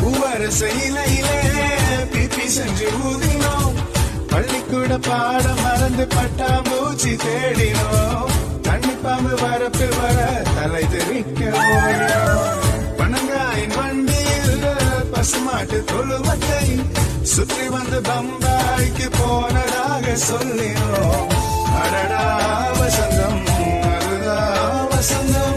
இலையிலே BP செஞ்சு ஊதினோம். பள்ளிக்கூட பாடம் மறந்து பட்டாம்பூச்சி தேடினோம். தண்ணிப்பாம்பு வரப்பில் வர தலை தெரிக்க ஓடினோம். பனங்காயின் வண்டியில் பசுமாட்டு தொழுவத்தை சுற்றி வந்து பம்பாய்க்கு போனதாக சொல்லினோம். அடடா வசந்தம், அதுதா வசந்தம்.